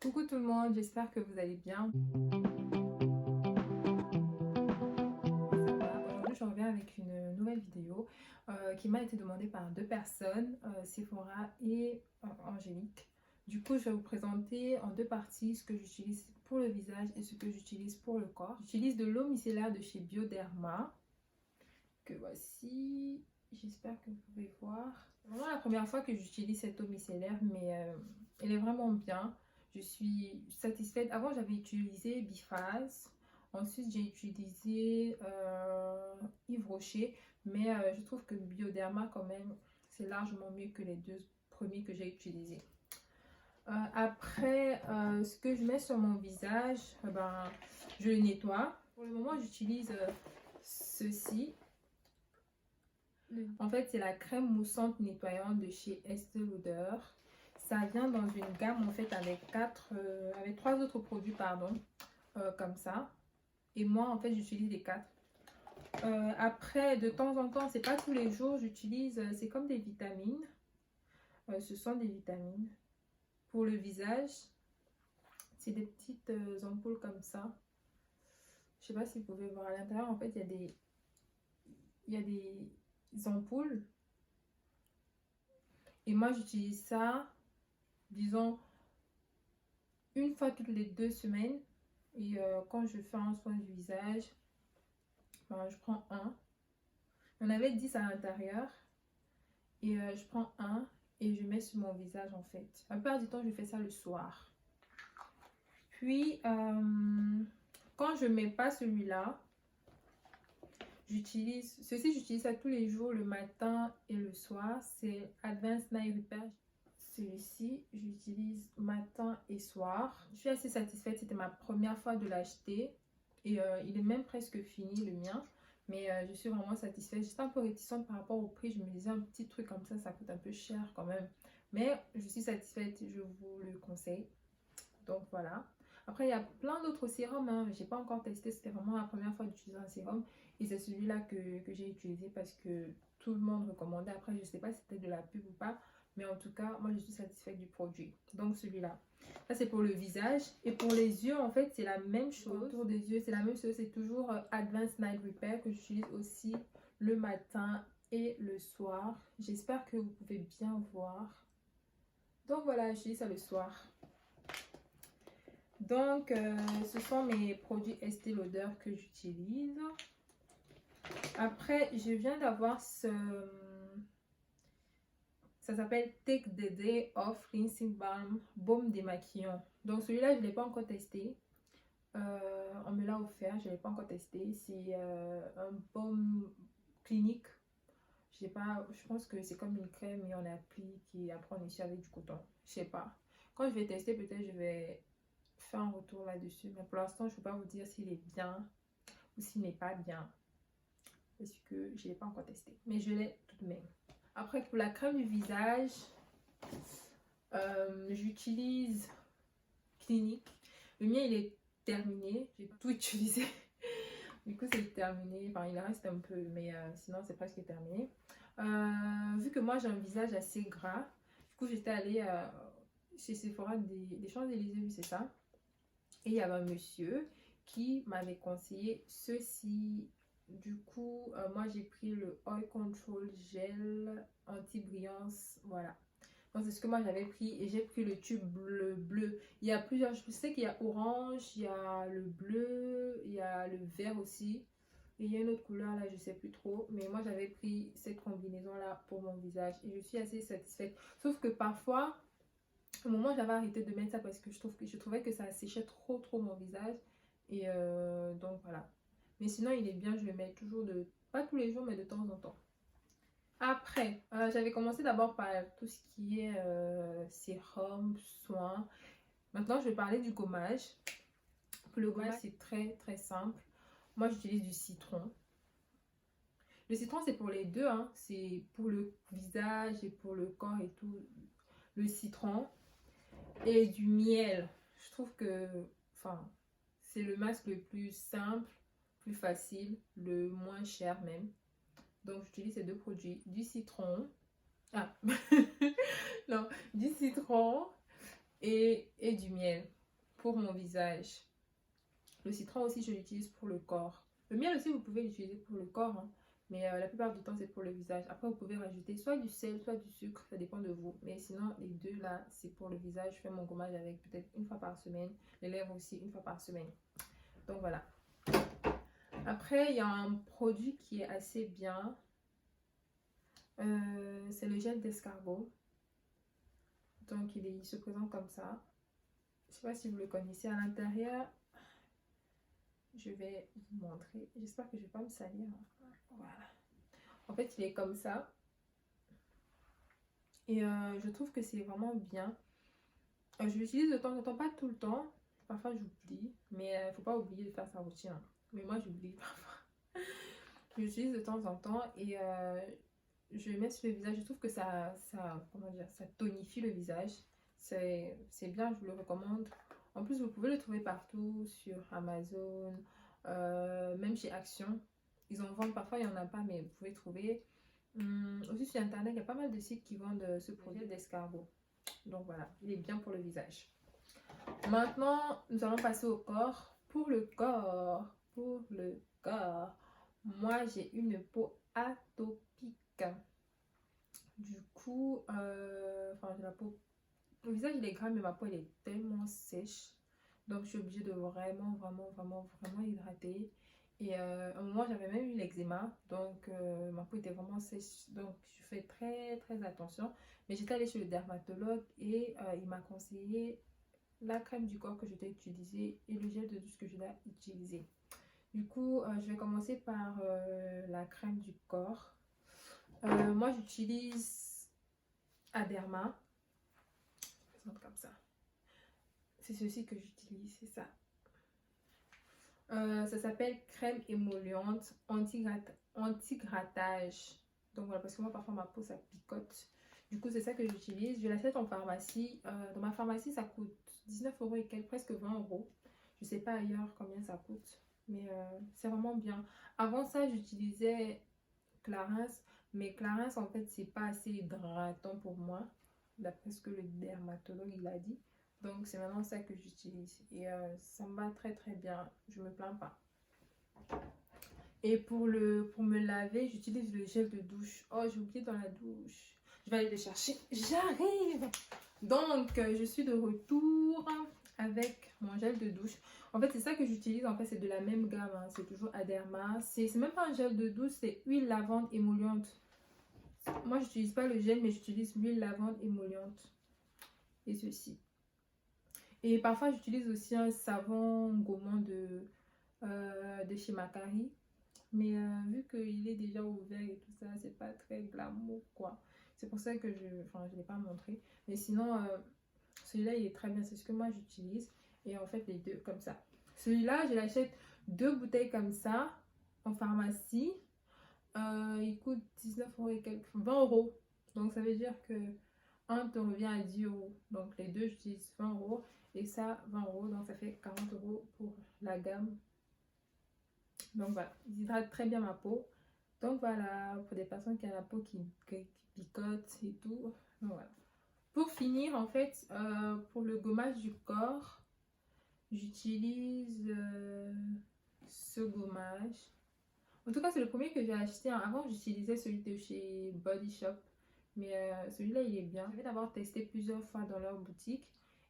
Coucou tout le monde, j'espère que vous allez bien. Ça va. Aujourd'hui, je reviens avec une nouvelle vidéo qui m'a été demandée par deux personnes, Sephora et Angélique. Du coup, je vais vous présenter en deux parties ce que j'utilise pour le visage et ce que j'utilise pour le corps. J'utilise de l'eau micellaire de chez Bioderma, que voici. J'espère que vous pouvez voir. C'est vraiment la première fois que j'utilise cette eau micellaire, mais elle est vraiment bien. Je suis satisfaite. Avant, j'avais utilisé Biphase. Ensuite, j'ai utilisé Yves Rocher. Mais je trouve que Bioderma, quand même, c'est largement mieux que les deux premiers que j'ai utilisés. Après, ce que je mets sur mon visage, je le nettoie. Pour le moment, j'utilise ceci. En fait, c'est la crème moussante nettoyante de chez Estée Lauder. Ça vient dans une gamme en fait avec trois autres produits, pardon, comme ça. Et moi, en fait, j'utilise les quatre. Après, de temps en temps, c'est pas tous les jours, j'utilise, c'est comme des vitamines. Ce sont des vitamines. Pour le visage, c'est des petites ampoules comme ça. Je sais pas si vous pouvez voir à l'intérieur, en fait, il y a des ampoules. Et moi, j'utilise ça, disons, une fois toutes les 2 semaines. Et quand je fais un soin du visage, je prends un. On avait 10 à l'intérieur. Et je prends un et je mets sur mon visage en fait. La plupart du temps, je fais ça le soir. Puis, quand je mets pas celui-là, j'utilise ça tous les jours, le matin et le soir. C'est Advanced Night Repair. Celui-ci, j'utilise matin et soir. Je suis assez satisfaite. C'était ma première fois de l'acheter. Et il est même presque fini, le mien. Mais je suis vraiment satisfaite. J'étais un peu réticente par rapport au prix. Je me disais un petit truc comme ça coûte un peu cher quand même. Mais je suis satisfaite. Je vous le conseille. Donc voilà. Après, il y a plein d'autres sérums. Hein. Je n'ai pas encore testé. C'était vraiment la première fois d'utiliser un sérum. Et c'est celui-là que j'ai utilisé parce que tout le monde recommandait. Après, je ne sais pas si c'était de la pub ou pas. Mais en tout cas, moi, je suis satisfaite du produit. Donc, celui-là. Ça, c'est pour le visage. Et pour les yeux, en fait, c'est la même chose. Autour des yeux, c'est la même chose. C'est toujours Advanced Night Repair que j'utilise aussi le matin et le soir. J'espère que vous pouvez bien voir. Donc, voilà, j'utilise ça le soir. Donc, ce sont mes produits Estée Lauder que j'utilise. Après, je viens d'avoir ce... Ça s'appelle Take the Day Off Rinsing Balm Baume démaquillant. Donc, celui-là, je ne l'ai pas encore testé. On me l'a offert, je ne l'ai pas encore testé. C'est un baume clinique. Je sais pas, je pense que c'est comme une crème et on applique et après on essuie avec du coton. Je sais pas. Quand je vais tester, peut-être je vais faire un retour là-dessus. Mais pour l'instant, je ne peux pas vous dire s'il est bien ou s'il n'est pas bien. Parce que je ne l'ai pas encore testé. Mais je l'ai tout de même. Après, pour la crème du visage, j'utilise Clinique. Le mien, il est terminé. J'ai tout utilisé. Du coup, c'est terminé. Enfin, il en reste un peu, mais sinon, c'est presque terminé. Vu que moi, j'ai un visage assez gras, du coup, j'étais allée chez Sephora des Champs-Élysées, oui, c'est ça. Et il y avait un monsieur qui m'avait conseillé ceci. Du coup, moi, j'ai pris le Oil Control Gel Anti-Brillance. Voilà. Donc, c'est ce que moi j'avais pris et j'ai pris le tube bleu. Il y a plusieurs, je sais qu'il y a orange, il y a le bleu, il y a le vert aussi. Et il y a une autre couleur là, je sais plus trop. Mais moi j'avais pris cette combinaison là pour mon visage et je suis assez satisfaite. Sauf que parfois, au moment j'avais arrêté de mettre ça parce que je trouvais que ça séchait trop mon visage. Et donc voilà. Mais sinon il est bien, je le mets toujours pas tous les jours mais de temps en temps. Après, j'avais commencé d'abord par tout ce qui est sérum, soins. Maintenant, je vais parler du gommage. Le gommage, c'est très simple. Moi, j'utilise du citron. Le citron, c'est pour les deux. Hein. C'est pour le visage et pour le corps et tout. Le citron et du miel. Je trouve que c'est le masque le plus simple, plus facile, le moins cher même. Donc, j'utilise ces deux produits. Du citron. Ah, non, du citron et du miel pour mon visage. Le citron aussi, je l'utilise pour le corps. Le miel aussi, vous pouvez l'utiliser pour le corps, hein. Mais la plupart du temps, c'est pour le visage. Après, vous pouvez rajouter soit du sel, soit du sucre. Ça dépend de vous. Mais sinon, les deux là, c'est pour le visage. Je fais mon gommage avec peut-être une fois par semaine. Les lèvres aussi, une fois par semaine. Donc voilà. Après, il y a un produit qui est assez bien. C'est le gel d'escargot. Donc, il se présente comme ça. Je ne sais pas si vous le connaissez. À l'intérieur, je vais vous montrer. J'espère que je ne vais pas me salir. Voilà. En fait, il est comme ça. Et je trouve que c'est vraiment bien. Je l'utilise de temps en temps, pas tout le temps. Parfois, j'oublie. Mais il ne faut pas oublier de faire sa routine. Mais moi, j'oublie parfois. Je l'utilise de temps en temps. Et je le mets sur le visage. Je trouve que comment dire, ça tonifie le visage. C'est bien, je vous le recommande. En plus, vous pouvez le trouver partout sur Amazon, même chez Action. Ils en vendent, parfois il n'y en a pas, mais vous pouvez trouver. Aussi sur Internet, il y a pas mal de sites qui vendent ce produit d'escargot. Donc voilà, il est bien pour le visage. Maintenant, nous allons passer au corps. Pour le corps, moi j'ai une peau atopique. Du coup, j'ai la peau... Le visage il est gras, mais ma peau elle est tellement sèche. Donc je suis obligée de vraiment hydrater. Et à un moment j'avais même eu l'eczéma. Donc ma peau était vraiment sèche. Donc je fais très attention. Mais j'étais allée chez le dermatologue et il m'a conseillé la crème du corps que je dois utiliser et le gel de douche que je dois utiliser. Du coup, je vais commencer par la crème du corps. Moi j'utilise Aderma. Comme ça. C'est ceci que j'utilise, c'est ça. Ça s'appelle crème émolliente anti-grattage. Donc voilà, parce que moi parfois ma peau ça picote. Du coup c'est ça que j'utilise. Je l'achète en pharmacie. Dans ma pharmacie ça coûte 19 € et quelques, presque 20 €. Je sais pas ailleurs combien ça coûte. Mais c'est vraiment bien. Avant ça j'utilisais Clarins. Mais Clarins en fait c'est pas assez hydratant pour moi. D'après ce que le dermatologue il a dit. Donc c'est vraiment ça que j'utilise. Et ça me va très bien. Je me plains pas. Et pour me laver, j'utilise le gel de douche. Oh, j'ai oublié dans la douche. Je vais aller le chercher. J'arrive. Donc je suis de retour avec mon gel de douche. En fait c'est ça que j'utilise. En fait c'est de la même gamme, hein. C'est toujours Aderma. C'est même pas un gel de douche, c'est huile lavande émolliente. Moi j'utilise pas le gel, mais j'utilise l'huile lavande émolliente. Et ceci. Et parfois j'utilise aussi un savon gommant de chez Macari. Mais vu qu'il est déjà ouvert et tout ça, c'est pas très glamour quoi. C'est pour ça que je ne l'ai pas montré. Mais sinon, celui-là il est très bien. C'est ce que moi j'utilise. Et en fait les deux comme ça. Celui-là je l'achète 2 bouteilles comme ça en pharmacie. Il coûte 19 € et quelques, 20 €. Donc ça veut dire que un te revient à 10 €. Donc les deux j'utilise 20 € et ça 20 €. Donc ça fait 40 € pour la gamme. Donc voilà, ils hydratent très bien ma peau. Donc voilà, pour des personnes qui ont la peau qui picote et tout. Donc voilà. Pour finir en fait, pour le gommage du corps, j'utilise ce gommage. En tout cas, c'est le premier que j'ai acheté. Avant, j'utilisais celui de chez Body Shop. Mais celui-là, il est bien. Je vais d'abord tester plusieurs fois dans leur boutique.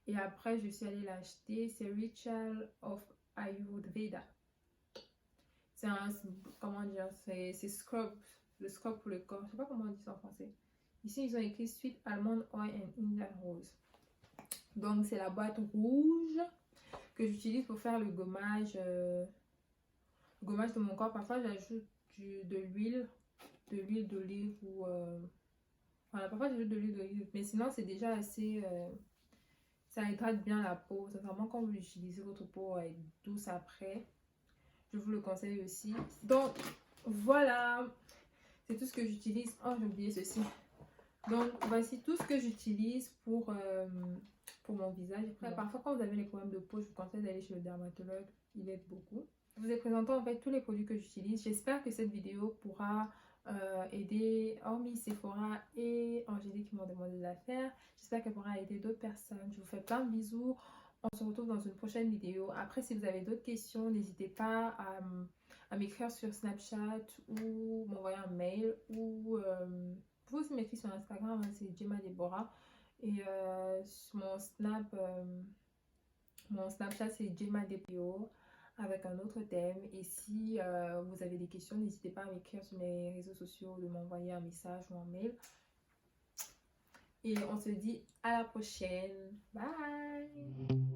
Et après, je suis allée l'acheter. C'est Ritual of Ayurveda. C'est un... Comment dire? C'est scrub. Le scrub pour le corps. Je sais pas comment on dit ça en français. Ici, ils ont écrit Sweet Almond Oil and Indian Rose. Donc, c'est la boîte rouge que j'utilise pour faire le gommage. Gommage de mon corps. Parfois j'ajoute de l'huile d'olive ou voilà, parfois j'ajoute de l'huile d'olive, mais sinon c'est déjà assez ça hydrate bien la peau. Sincèrement, quand vous utilisez, votre peau est douce après. Je vous le conseille aussi. Donc voilà, c'est tout ce que j'utilise. Oh, j'ai oublié ceci. Donc voici tout ce que j'utilise pour mon visage. Après, parfois quand vous avez les problèmes de peau, je vous conseille d'aller chez le dermatologue, il aide beaucoup. Je vous ai présenté en fait tous les produits que j'utilise. J'espère que cette vidéo pourra aider, hormis Sephora et Angélique qui m'ont demandé de la faire. J'espère qu'elle pourra aider d'autres personnes. Je vous fais plein de bisous. On se retrouve dans une prochaine vidéo. Après, si vous avez d'autres questions, n'hésitez pas à m'écrire sur Snapchat ou m'envoyer un mail ou vous pouvez aussi m'écrire sur Instagram, hein, c'est Gemma Deborah. Et mon Snapchat c'est Gemma Deborah avec un autre thème. Et si vous avez des questions, n'hésitez pas à m'écrire sur mes réseaux sociaux, de m'envoyer un message ou un mail. Et on se dit à la prochaine. Bye!